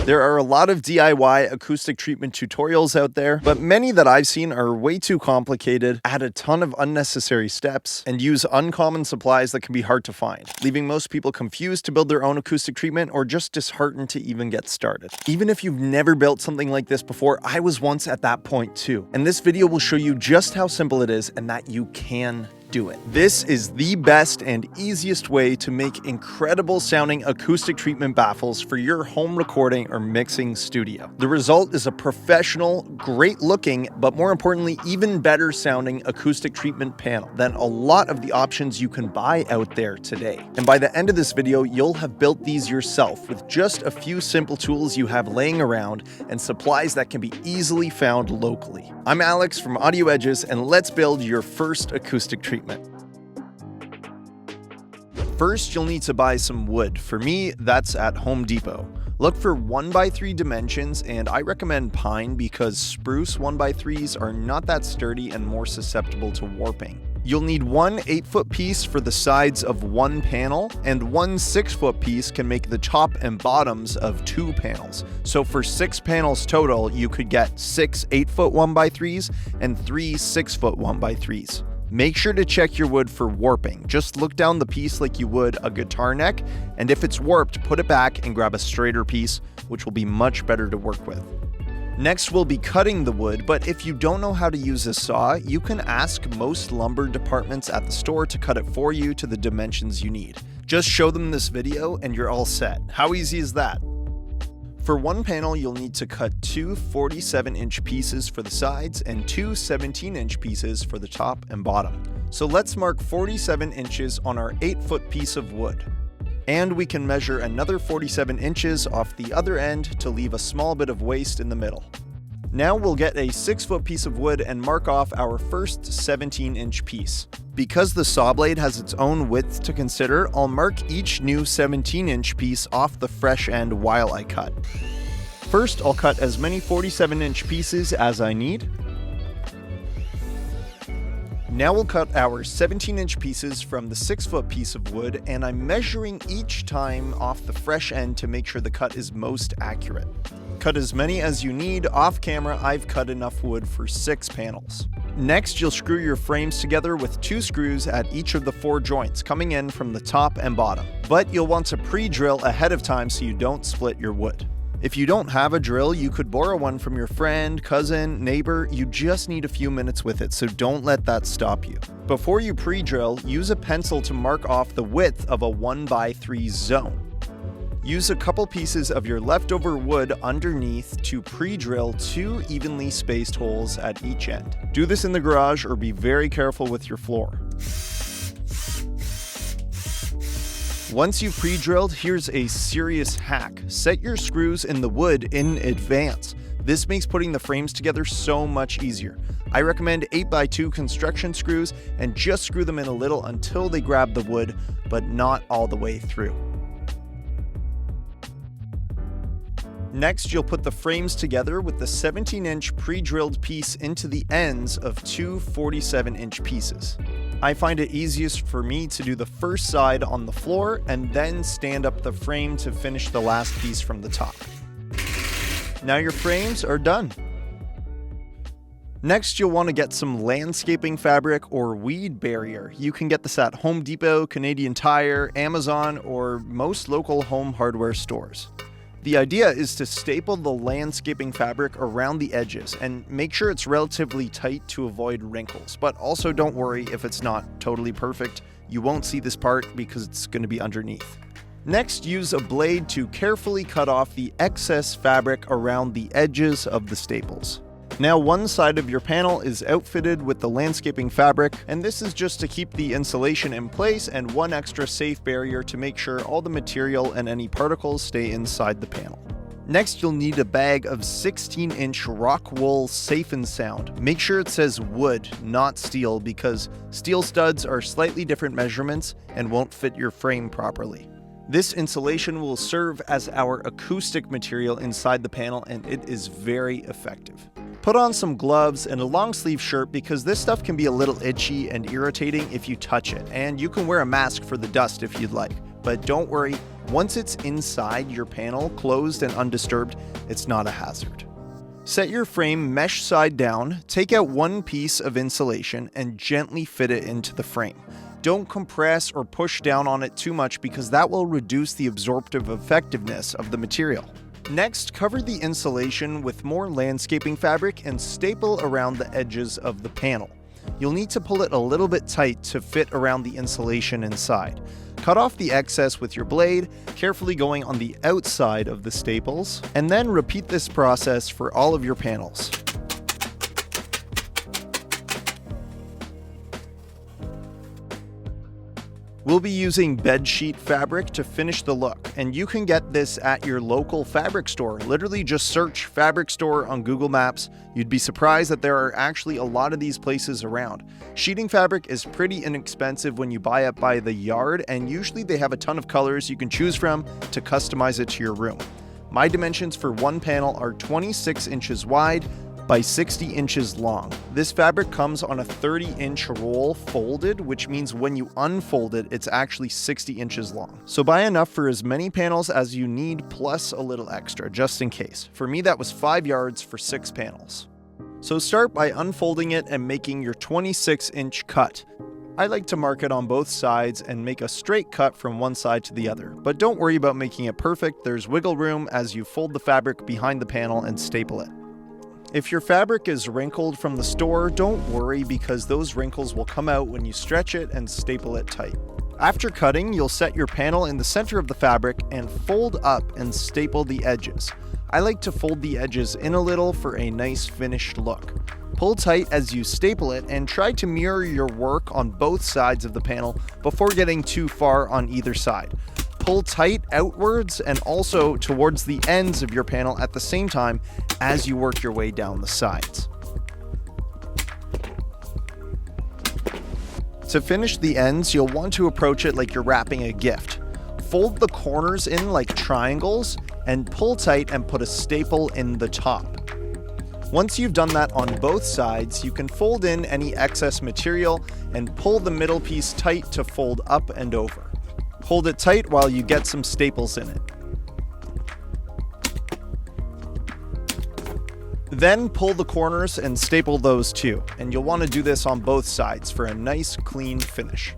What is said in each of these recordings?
There are a lot of DIY acoustic treatment tutorials out there, but many that I've seen are way too complicated, add a ton of unnecessary steps, and use uncommon supplies that can be hard to find, leaving most people confused to build their own acoustic treatment or just disheartened to even get started. Even if you've never built something like this before, I was once at that point too. And this video will show you just how simple it is and that you can do it. This is the best and easiest way to make incredible sounding acoustic treatment baffles for your home recording or mixing studio. The result is a professional, great looking, but more importantly, even better sounding acoustic treatment panel than a lot of the options you can buy out there today. And by the end of this video, you'll have built these yourself with just a few simple tools you have laying around and supplies that can be easily found locally. I'm Alex from Audio Edges, and let's build your first acoustic treatment. First, you'll need to buy some wood. For me, that's at Home Depot. Look for 1x3 dimensions, and I recommend pine because spruce 1x3s are not that sturdy and more susceptible to warping. You'll need one 8-foot piece for the sides of one panel, and one 6-foot piece can make the top and bottoms of 2 panels. So for 6 panels total, you could get 6 8-foot 1x3s and 3 6-foot 1x3s. Make sure to check your wood for warping. Just look down the piece like you would a guitar neck, and if it's warped, put it back and grab a straighter piece, which will be much better to work with. Next, we'll be cutting the wood, but if you don't know how to use a saw, you can ask most lumber departments at the store to cut it for you to the dimensions you need. Just show them this video and you're all set. How easy is that? For one panel, you'll need to cut 2 47-inch pieces for the sides and 2 17-inch pieces for the top and bottom. So let's mark 47 inches on our 8-foot piece of wood. And we can measure another 47 inches off the other end to leave a small bit of waste in the middle. Now we'll get a 6-foot piece of wood and mark off our first 17-inch piece. Because the saw blade has its own width to consider, I'll mark each new 17-inch piece off the fresh end while I cut. First, I'll cut as many 47-inch pieces as I need. Now we'll cut our 17-inch pieces from the 6-foot piece of wood, and I'm measuring each time off the fresh end to make sure the cut is most accurate. Cut as many as you need. Off camera, I've cut enough wood for 6 panels. Next, you'll screw your frames together with 2 screws at each of the 4 joints, coming in from the top and bottom. But you'll want to pre-drill ahead of time so you don't split your wood. If you don't have a drill, you could borrow one from your friend, cousin, neighbor. You just need a few minutes with it, so don't let that stop you. Before you pre-drill, use a pencil to mark off the width of a 1x3 zone. Use a couple pieces of your leftover wood underneath to pre-drill 2 evenly spaced holes at each end. Do this in the garage or be very careful with your floor. Once you've pre-drilled, here's a serious hack. Set your screws in the wood in advance. This makes putting the frames together so much easier. I recommend 8x2 construction screws and just screw them in a little until they grab the wood, but not all the way through. Next, you'll put the frames together with the 17-inch pre-drilled piece into the ends of 2 47-inch pieces. I find it easiest for me to do the first side on the floor and then stand up the frame to finish the last piece from the top. Now your frames are done. Next, you'll want to get some landscaping fabric or weed barrier. You can get this at Home Depot, Canadian Tire, Amazon, or most local home hardware stores. The idea is to staple the landscaping fabric around the edges and make sure it's relatively tight to avoid wrinkles, but also don't worry if it's not totally perfect. You won't see this part because it's going to be underneath. Next, use a blade to carefully cut off the excess fabric around the edges of the staples. Now one side of your panel is outfitted with the landscaping fabric, and this is just to keep the insulation in place and one extra safe barrier to make sure all the material and any particles stay inside the panel. Next, you'll need a bag of 16-inch Rockwool Safe and Sound. Make sure it says wood, not steel, because steel studs are slightly different measurements and won't fit your frame properly. This insulation will serve as our acoustic material inside the panel, and it is very effective. Put on some gloves and a long sleeve shirt because this stuff can be a little itchy and irritating if you touch it, and you can wear a mask for the dust if you'd like. But don't worry, Once it's inside your panel, closed and undisturbed, it's not a hazard. Set your frame mesh side down, take out one piece of insulation and gently fit it into the frame. Don't compress or push down on it too much because that will reduce the absorptive effectiveness of the material. Next, cover the insulation with more landscaping fabric and staple around the edges of the panel. You'll need to pull it a little bit tight to fit around the insulation inside. Cut off the excess with your blade, carefully going on the outside of the staples, and then repeat this process for all of your panels. We'll be using bedsheet fabric to finish the look, and you can get this at your local fabric store. Literally just search fabric store on Google Maps. You'd be surprised that there are actually a lot of these places around. Sheeting fabric is pretty inexpensive when you buy it by the yard, and usually they have a ton of colors you can choose from to customize it to your room. My dimensions for one panel are 26 inches wide by 60 inches long. This fabric comes on a 30-inch roll folded, which means when you unfold it, it's actually 60 inches long. So buy enough for as many panels as you need, plus a little extra, just in case. For me, that was 5 yards for 6 panels. So start by unfolding it and making your 26-inch cut. I like to mark it on both sides and make a straight cut from one side to the other, but don't worry about making it perfect. There's wiggle room as you fold the fabric behind the panel and staple it. If your fabric is wrinkled from the store, don't worry because those wrinkles will come out when you stretch it and staple it tight. After cutting, you'll set your panel in the center of the fabric and fold up and staple the edges. I like to fold the edges in a little for a nice finished look. Pull tight as you staple it and try to mirror your work on both sides of the panel before getting too far on either side. Pull tight outwards and also towards the ends of your panel at the same time as you work your way down the sides. To finish the ends, you'll want to approach it like you're wrapping a gift. Fold the corners in like triangles and pull tight and put a staple in the top. Once you've done that on both sides, you can fold in any excess material and pull the middle piece tight to fold up and over. Hold it tight while you get some staples in it. Then pull the corners and staple those too, and you'll want to do this on both sides for a nice clean finish.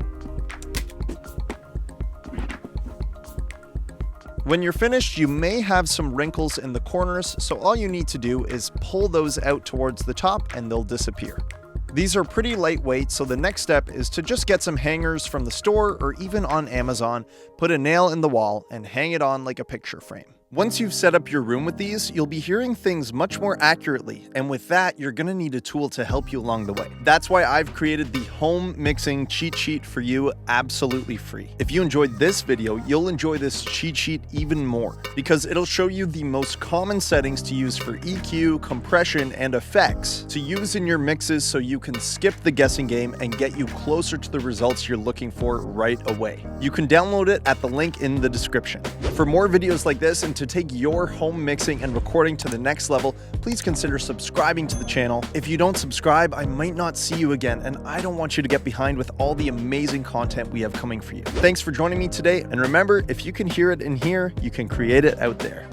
When you're finished, you may have some wrinkles in the corners, so all you need to do is pull those out towards the top and they'll disappear. These are pretty lightweight, so the next step is to just get some hangers from the store or even on Amazon, put a nail in the wall, and hang it on like a picture frame. Once you've set up your room with these, you'll be hearing things much more accurately, and with that, you're gonna need a tool to help you along the way. That's why I've created the home mixing cheat sheet for you absolutely free. If you enjoyed this video, you'll enjoy this cheat sheet even more, because it'll show you the most common settings to use for EQ, compression, and effects to use in your mixes so you can skip the guessing game and get you closer to the results you're looking for right away. You can download it at the link in the description. For more videos like this and to take your home mixing and recording to the next level, please consider subscribing to the channel. If you don't subscribe, I might not see you again, and I don't want you to get behind with all the amazing content we have coming for you. Thanks for joining me today, and remember, if you can hear it in here, you can create it out there.